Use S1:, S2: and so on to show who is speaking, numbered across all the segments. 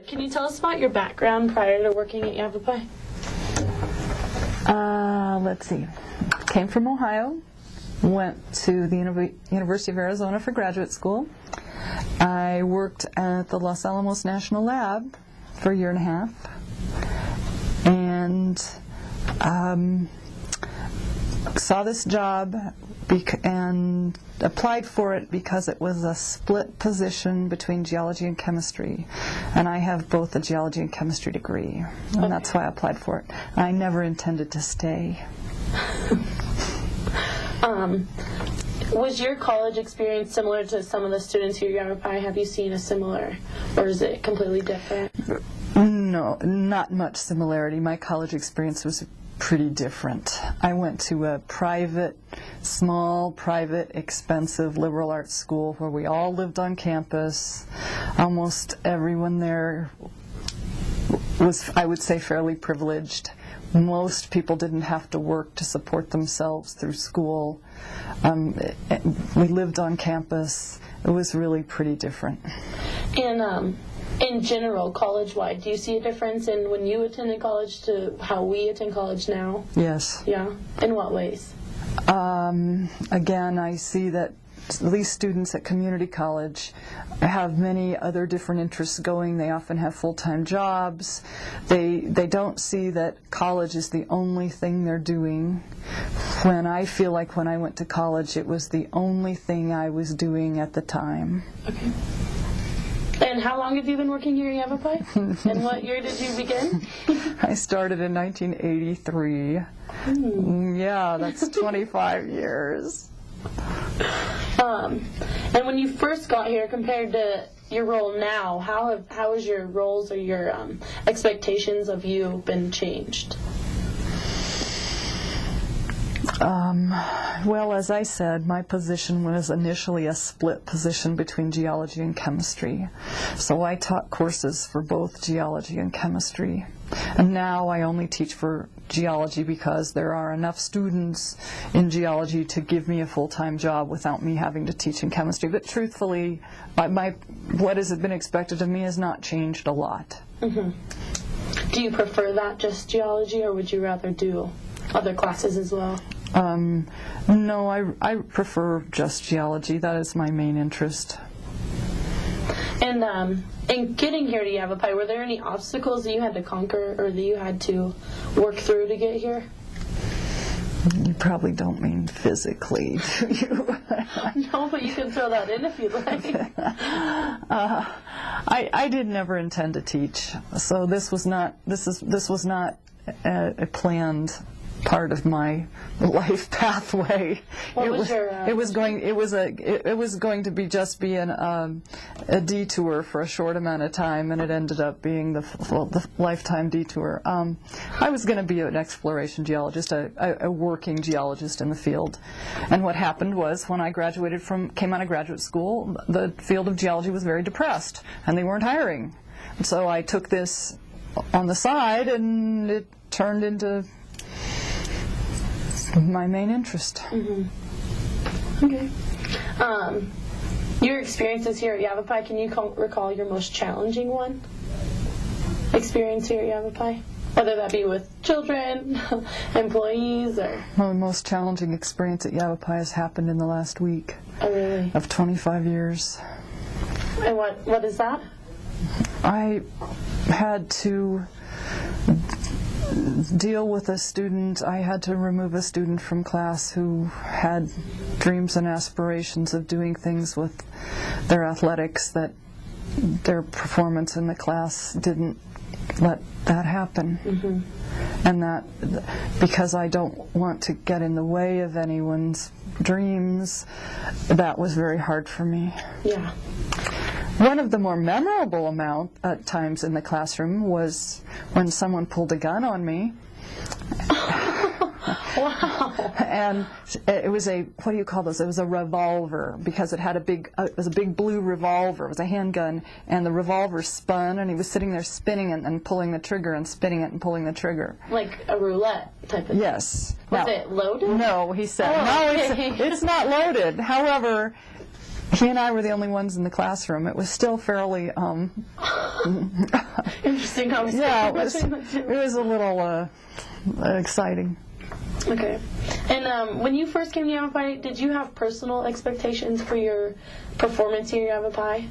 S1: Can you tell us about your background prior to working at Yavapai?
S2: Let's see. Came from Ohio, went to the University of Arizona for graduate school. I worked at the Los Alamos National Lab for a year and a half, and saw this job and applied for it because it was a split position between geology and chemistry, and I have both a geology and chemistry degree, and that's why I applied for it. I never intended to stay.
S1: Was your college experience similar to some of the students here at Yavapai? Have you seen a similar, or is it completely different?
S2: No, not much similarity. My college experience was pretty different. I went to a small, private, expensive liberal arts school where we all lived on campus. Almost everyone there was, I would say, fairly privileged. Most people didn't have to work to support themselves through school. We lived on campus. It was really pretty different.
S1: And in general, college-wide, do you see a difference in when you attended college to how we attend college now?
S2: Yes.
S1: Yeah? In what ways?
S2: Again, I see that at least students at community college have many other different interests going. They often have full-time jobs. They don't see that college is the only thing they're doing. When I feel like when I went to college, it was the only thing I was doing at the time. Okay.
S1: And how long have you been working here at Yavapai? And what year did you begin?
S2: I started in 1983. Yeah, that's 25 years.
S1: And when you first got here, compared to your role now, how has your roles or your expectations of you been changed?
S2: Well, as I said, my position was initially a split position between geology and chemistry. So I taught courses for both geology and chemistry. And now I only teach for geology because there are enough students in geology to give me a full-time job without me having to teach in chemistry. But truthfully, what has been expected of me has not changed a lot.
S1: Mm-hmm. Do you prefer that, just geology, or would you rather do other classes as well?
S2: No, I prefer just geology. That is my main interest.
S1: And in getting here to Yavapai, were there any obstacles that you had to conquer or that you had to work through to get here?
S2: You probably don't mean physically, do you?
S1: No, but you can throw that in if you'd like.
S2: I did never intend to teach, so this was not a planned part of my life pathway. It was going to be a detour for a short amount of time, and it ended up being the lifetime detour. I was going to be an exploration geologist, a working geologist in the field. And what happened was, when I came out of graduate school, the field of geology was very depressed, and they weren't hiring. And so I took this on the side, and it turned into my main interest.
S1: Mm-hmm. Okay. Your experiences here at Yavapai, can you recall your most challenging experience here at Yavapai? Whether that be with children, employees, or...
S2: Well, the most challenging experience at Yavapai has happened in the last week.
S1: Oh, really?
S2: Of 25 years.
S1: And what is that?
S2: I had to deal with a student. I had to remove a student from class who had dreams and aspirations of doing things with their athletics that their performance in the class didn't let that happen. Mm-hmm. And that, because I don't want to get in the way of anyone's dreams, that was very hard for me.
S1: Yeah.
S2: One of the more memorable times in the classroom was when someone pulled a gun on me.
S1: Wow.
S2: And it was what do you call those? It was a revolver, because it had it was a big blue revolver. It was a handgun, and the revolver spun, and he was sitting there spinning it and pulling the trigger and spinning it and pulling the trigger.
S1: Like a roulette type of
S2: Yes.
S1: thing. Was it loaded?
S2: No, he said.
S1: Oh,
S2: no,
S1: okay.
S2: it's not loaded. However, he and I were the only ones in the classroom. It was still fairly
S1: interesting conversation.
S2: Yeah, it was a little exciting.
S1: Okay. And when you first came to Yavapai, did you have personal expectations for your performance here at Yavapai?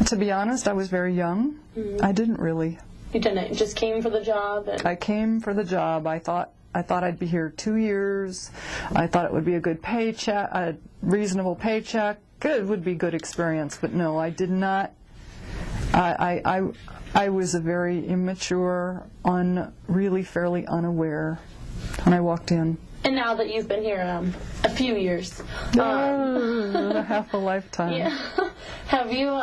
S2: To be honest, I was very young. Mm-hmm. I didn't really.
S1: You didn't? You just came for the job?
S2: I came for the job. I thought I'd be here 2 years. I thought it would be a good paycheck, a reasonable paycheck. It would be good experience. But no, I did not. I was a very immature, really fairly unaware when I walked in.
S1: And now that you've been here a few years,
S2: half a lifetime.
S1: Yeah. Have you?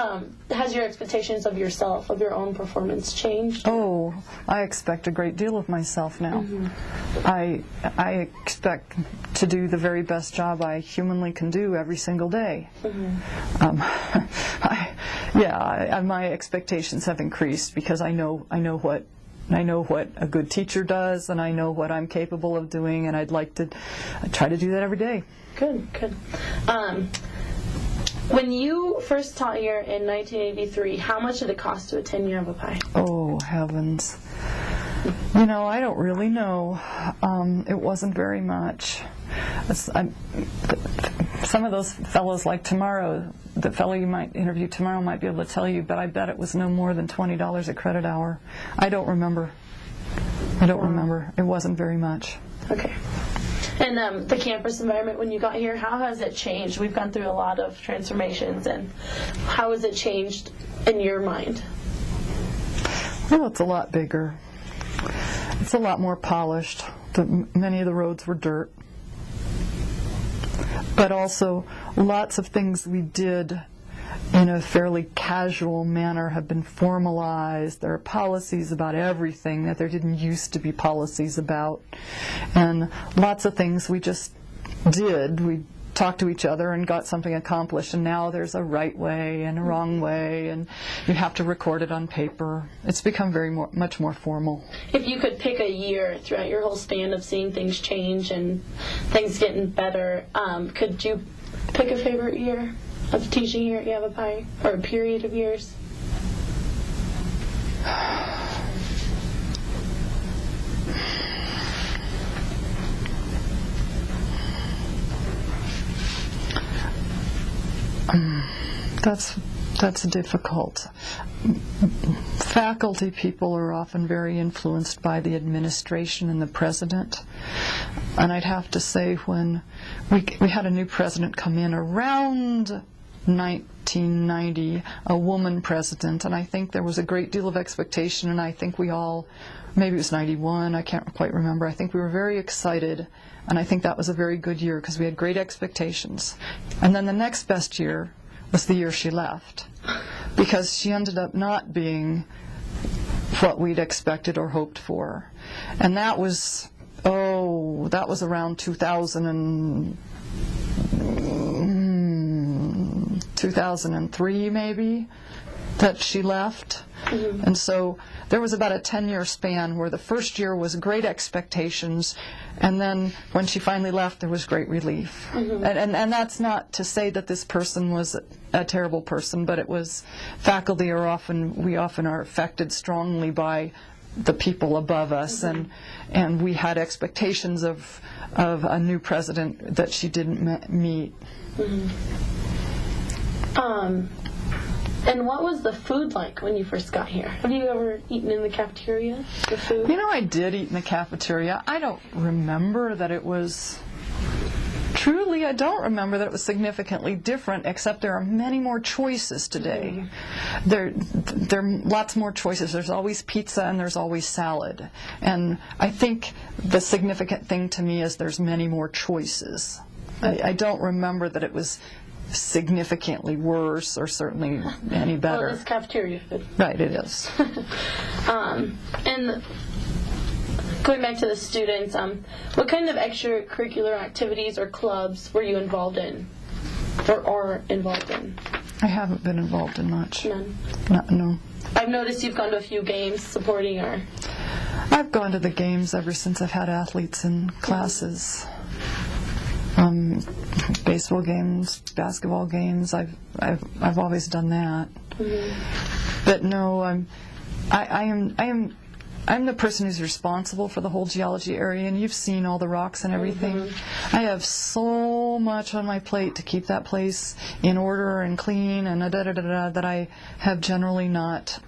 S1: Has your expectations of yourself, of your own performance, changed?
S2: Oh, I expect a great deal of myself now. Mm-hmm. I expect to do the very best job I humanly can do every single day. Mm-hmm. My expectations have increased because I know what a good teacher does, and I know what I'm capable of doing, and I try to do that every day.
S1: Good. When you first taught here in 1983, how much did it cost to attend Yavapai?
S2: Oh, heavens. I don't really know. It wasn't very much. Some of those fellows, like tomorrow, the fellow you might interview tomorrow might be able to tell you, but I bet it was no more than $20 a credit hour. I don't remember. It wasn't very much.
S1: Okay. And the campus environment when you got here, how has it changed? We've gone through a lot of transformations, and how has it changed in your mind?
S2: Well, it's a lot bigger. It's a lot more polished. Many of the roads were dirt. But also, lots of things we did in a fairly casual manner have been formalized. There are policies about everything that there didn't used to be policies about. And lots of things we just did. We talked to each other and got something accomplished, and now there's a right way and a wrong way, and you have to record it on paper. It's become much more formal. If
S1: you could pick a year throughout your whole span of seeing things change and things getting better, could you pick a favorite year of teaching here at Yavapai, or a period of years?
S2: That's difficult. Faculty people are often very influenced by the administration and the president. And I'd have to say when we had a new president come in around 1990, a woman president, and I think there was a great deal of expectation, and I think we all, maybe it was 91, I can't quite remember, I think we were very excited, and I think that was a very good year because we had great expectations. And then the next best year was the year she left, because she ended up not being what we'd expected or hoped for. And that was around 2003 maybe, that she left. Mm-hmm. And so there was about a 10-year span where the first year was great expectations, and then when she finally left, there was great relief. Mm-hmm. And that's not to say that this person was a terrible person, but it was, faculty we often are affected strongly by the people above us, mm-hmm. and we had expectations of a new president that she didn't meet.
S1: Mm-hmm. And what was the food like when you first got here? Have you ever eaten in the cafeteria, the food?
S2: I did eat in the cafeteria. I don't remember that it was... Truly, I don't remember that it was significantly different, except there are many more choices today. Mm-hmm. There are lots more choices. There's always pizza and there's always salad. And I think the significant thing to me is there's many more choices. I don't remember that it was significantly worse or certainly any better.
S1: Well, it's cafeteria food.
S2: Right, it is.
S1: And going back to the students, what kind of extracurricular activities or clubs were you involved in, or are involved in?
S2: I haven't been involved in much.
S1: None?
S2: No.
S1: I've noticed you've gone to a few games supporting our...
S2: I've gone to the games ever since I've had athletes in classes. baseball games, basketball games. I've always done that. Mm-hmm. But no, I'm the person who's responsible for the whole geology area, and you've seen all the rocks and everything. Mm-hmm. I have so much on my plate to keep that place in order and clean and that I have generally not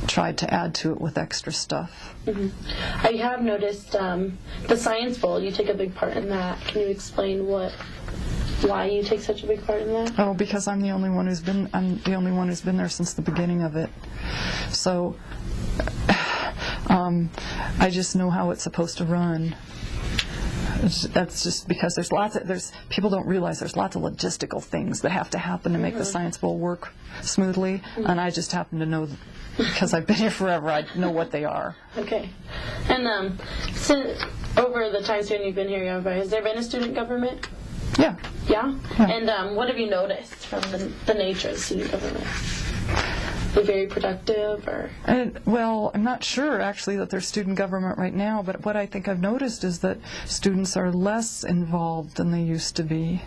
S2: tried to add to it with extra stuff.
S1: Mm-hmm. I have noticed the Science Bowl. You take a big part in that. Can you explain why you take such a big part in that?
S2: Oh, because I'm the only one who's been there since the beginning of it. So I just know how it's supposed to run. That's just because people don't realize there's lots of logistical things that have to happen to make the Science Bowl work smoothly, and I just happen to know, because I've been here forever, I know what they are. Okay.
S1: And since over the time when you've been here, Yavapai, has there been a student government?
S2: Yeah.
S1: Yeah? And what have you noticed from the nature of student government? Are they very productive, or?
S2: Well, I'm not sure actually that there's student government right now, but what I think I've noticed is that students are less involved than they used to be.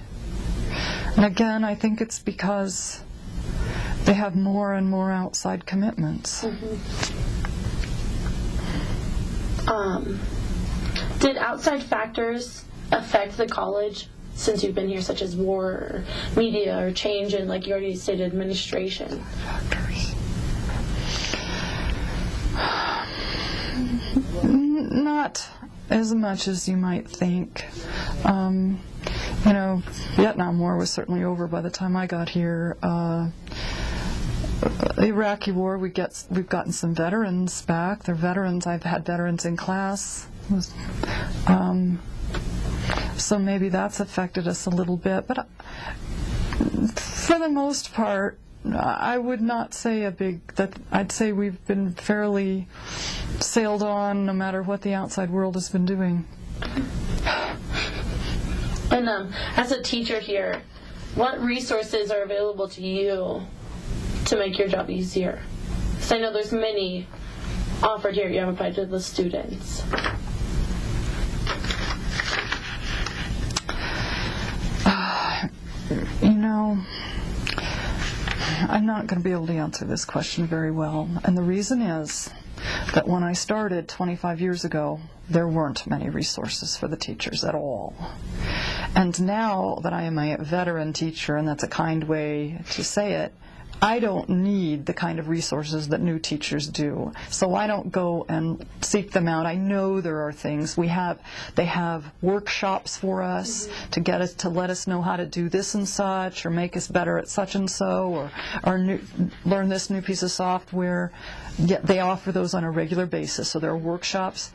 S2: And again, I think it's because they have more and more outside commitments.
S1: Mm-hmm. Did outside factors affect the college since you've been here, such as war or media or change in, like you already stated, administration?
S2: Not as much as you might think. Vietnam War was certainly over by the time I got here. The Iraqi War, we've gotten some veterans back. They're veterans. I've had veterans in class. So maybe that's affected us a little bit. But for the most part, I would not say I'd say we've been fairly sailed on no matter what the outside world has been doing.
S1: And as a teacher here, what resources are available to you to make your job easier? Because I know there's many offered here at Yavapai to the students.
S2: I'm not going to be able to answer this question very well. And the reason is that when I started 25 years ago, there weren't many resources for the teachers at all. And now that I am a veteran teacher, and that's a kind way to say it, I don't need the kind of resources that new teachers do. So I don't go and seek them out. I know there are things. They have workshops for us to let us know how to do this and such, or make us better at such and so, or learn this new piece of software. Yet they offer those on a regular basis. So there are workshops.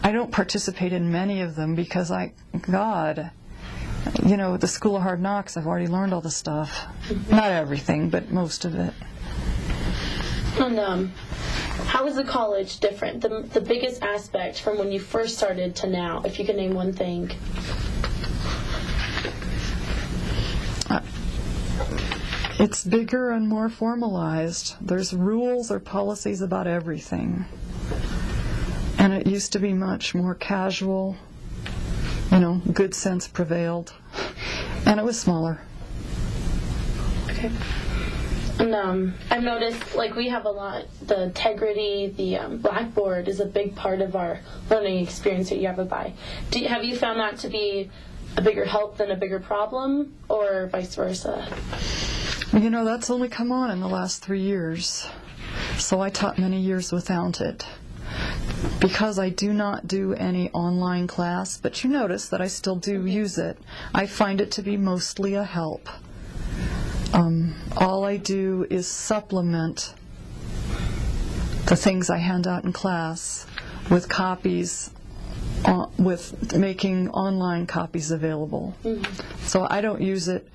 S2: I don't participate in many of them because the School of Hard Knocks, I've already learned all the stuff. Not everything, but most of it.
S1: And how is the college different? The biggest aspect from when you first started to now, if you could name one thing.
S2: It's bigger and more formalized. There's rules or policies about everything. And it used to be much more casual. Good sense prevailed, and it was smaller.
S1: Okay. And I've noticed, we have a lot, the integrity, the Blackboard is a big part of our learning experience at Yavapai. Have you found that to be a bigger help than a bigger problem, or vice versa?
S2: That's only come on in the last 3 years, so I taught many years without it. Because I do not do any online class, but you notice that I still do use it. I find it to be mostly a help. All I do is supplement the things I hand out in class with copies, with making online copies available. So I don't use it.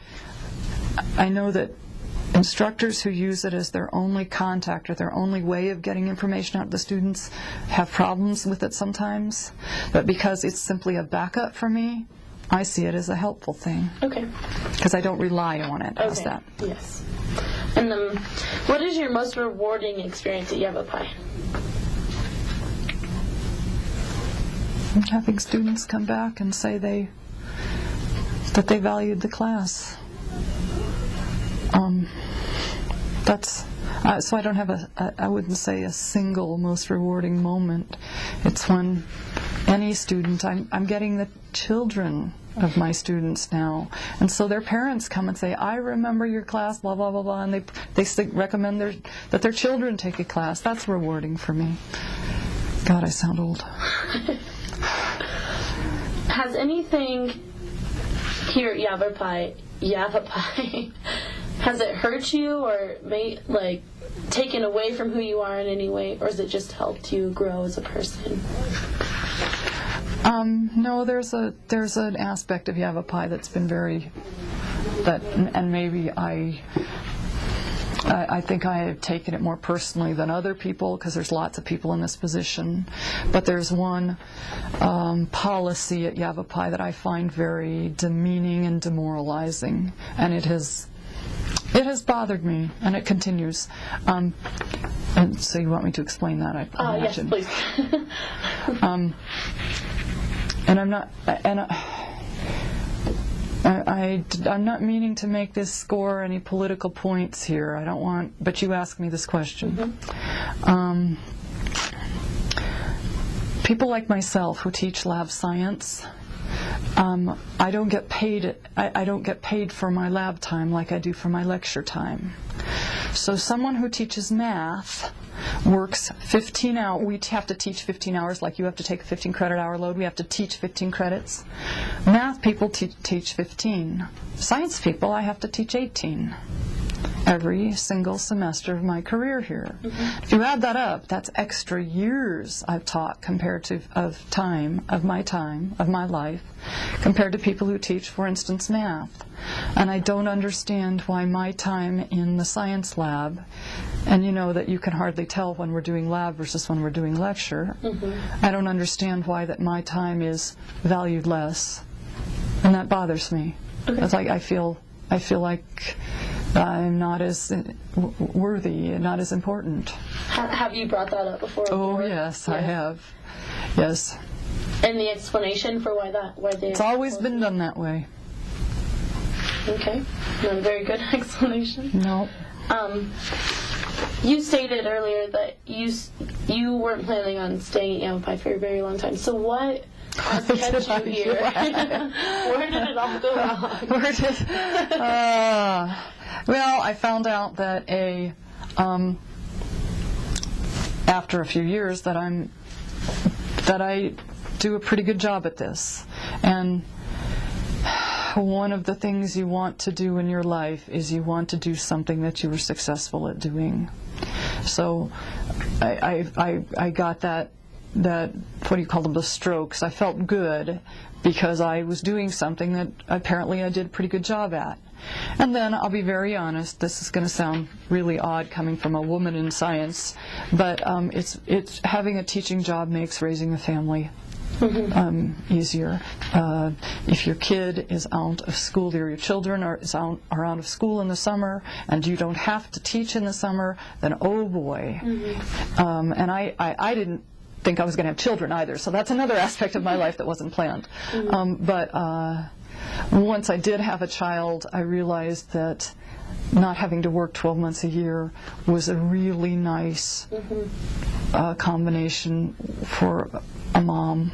S2: I know that instructors who use it as their only contact or their only way of getting information out to the students have problems with it sometimes. But because it's simply a backup for me, I see it as a helpful thing.
S1: Okay.
S2: Because I don't rely on it. How's that?
S1: Yes. And what is your most rewarding experience at Yavapai?
S2: Having students come back and say they that they valued the class. So I don't have I wouldn't say a single most rewarding moment. It's when any student, I'm getting the children of my students now, and so their parents come and say, I remember your class, blah, blah, blah, blah, and they recommend that their children take a class. That's rewarding for me. God, I sound old.
S1: Has anything here at Yavapai, has it hurt you or taken away from who you are in any way, or has it just helped you grow as a person?
S2: No, there's an aspect of Yavapai that's been and maybe I think I have taken it more personally than other people, because there's lots of people in this position. But there's one policy at Yavapai that I find very demeaning and demoralizing, and it has bothered me, and it continues. And so you want me to explain that? I imagine.
S1: Yes, please.
S2: And I'm not. I'm not meaning to make this score any political points here. I don't want, but you asked me this question. Mm-hmm. People like myself who teach lab science, I don't get paid. I don't get paid for my lab time like I do for my lecture time. So someone who teaches math works 15 hours. We have to teach 15 hours, like you have to take a 15 credit hour load. We have to teach 15 credits. Math people teach 15. Science people, I have to teach 18 every single semester of my career here. Mm-hmm. If you add that up, that's extra years I've taught compared to of my life, compared to people who teach, for instance, math. And I don't understand why my time in the science lab, and you know that you can hardly tell when we're doing lab versus when we're doing lecture, mm-hmm. I don't understand why that my time is valued less, and that bothers me. Okay. It's like I feel like I'm not as worthy and not as important.
S1: Have you brought that up before?
S2: Oh, yes, I have. Yes.
S1: And the explanation for why
S2: it's always been done that way.
S1: Okay. Not a very good explanation.
S2: No.
S1: You stated earlier that you weren't planning on staying at Yavapai for a very long time. So what has kept you here? Where did it all go wrong?
S2: Well, I found out that after a few years that I do a pretty good job at this, and one of the things you want to do in your life is you want to do something that you were successful at doing. So I got that what do you call them, the strokes. I felt good because I was doing something that apparently I did a pretty good job at. And then I'll be very honest, this is going to sound really odd coming from a woman in science, but it's having a teaching job makes raising a family easier. If your kid is out of school, your children are out of school in the summer, and you don't have to teach in the summer, then oh boy. Mm-hmm. And I didn't think I was going to have children either, so that's another aspect of my life that wasn't planned. Mm-hmm. But once I did have a child, I realized that not having to work 12 months a year was a really nice combination for a mom.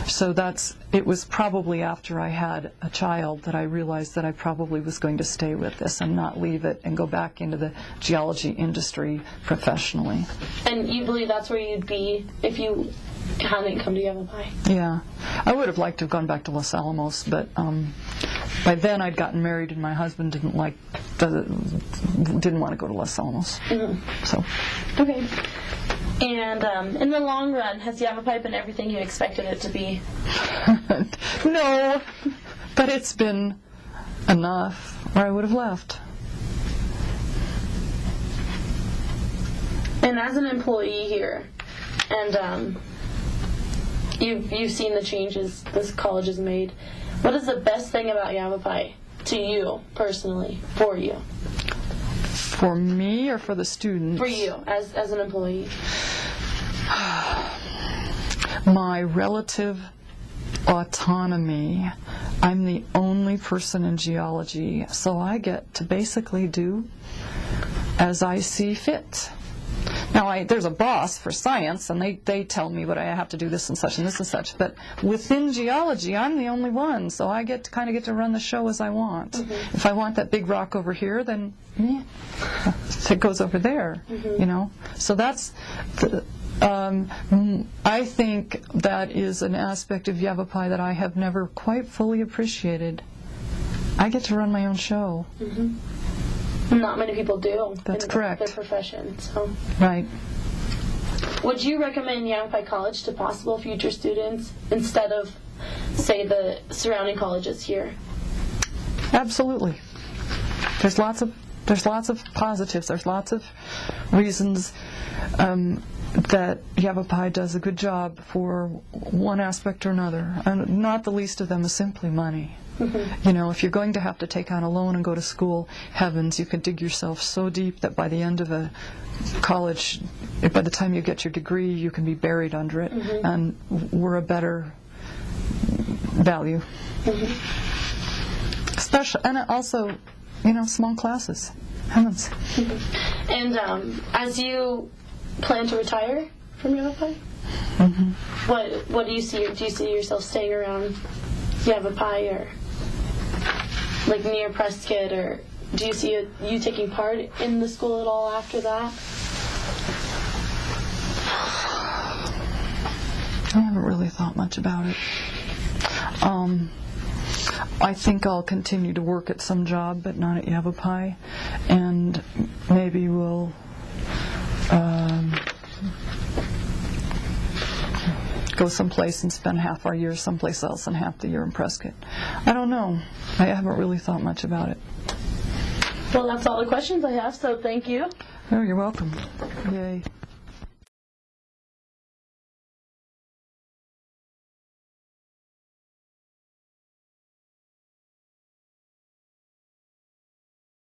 S2: So it was probably after I had a child that I realized that I probably was going to stay with this and not leave it and go back into the geology industry professionally. And
S1: you believe that's where you'd be if you hadn't come to Yavapai?
S2: Yeah. I would have liked to have gone back to Los Alamos, but by then I'd gotten married and my husband didn't want to go to Los Alamos. Mm-hmm. So.
S1: Okay. And in the long run, has Yavapai been everything you expected it to be?
S2: No, but it's been enough, or I would have left.
S1: And as an employee here, and you've seen the changes this college has made, what is the best thing about Yavapai to you personally, for you?
S2: For me or for the students?
S1: For you, as an employee.
S2: My relative autonomy I'm the only person in geology, so I get to basically do as I see fit. Now, there's a boss for science, and they tell me what I have to do, this and such and this and such. But within geology, I'm the only one, so I get to run the show as I want. Mm-hmm. If I want that big rock over here, then it goes over there. Mm-hmm. You know. So that's. I think that is an aspect of Yavapai that I have never quite fully appreciated. I get to run my own show.
S1: Mm-hmm. Not many people do.
S2: That's correct.
S1: Their profession. So.
S2: Right.
S1: Would you recommend Yavapai College to possible future students instead of, say, the surrounding colleges here?
S2: Absolutely. There's lots of positives. There's lots of reasons that Yavapai does a good job for one aspect or another, and not the least of them is simply money. Mm-hmm. You know, if you're going to have to take on a loan and go to school, heavens, you can dig yourself so deep that by the end of a college, by the time you get your degree, you can be buried under it, mm-hmm. and we're a better value. Mm-hmm. Especially, and also, you know, small classes. Heavens.
S1: Mm-hmm. And as you plan to retire from Yavapai? Mm-hmm. What do you see? Do you see yourself staying around Yavapai or like near Prescott, or do you see you taking part in the school at all after that?
S2: I haven't really thought much about it. I think I'll continue to work at some job, but not at Yavapai, and maybe we'll go someplace and spend half our year someplace else and half the year in Prescott. I don't know. I haven't really thought much about it.
S1: Well, that's all the questions I have, so thank you.
S2: Oh, you're welcome. Yay.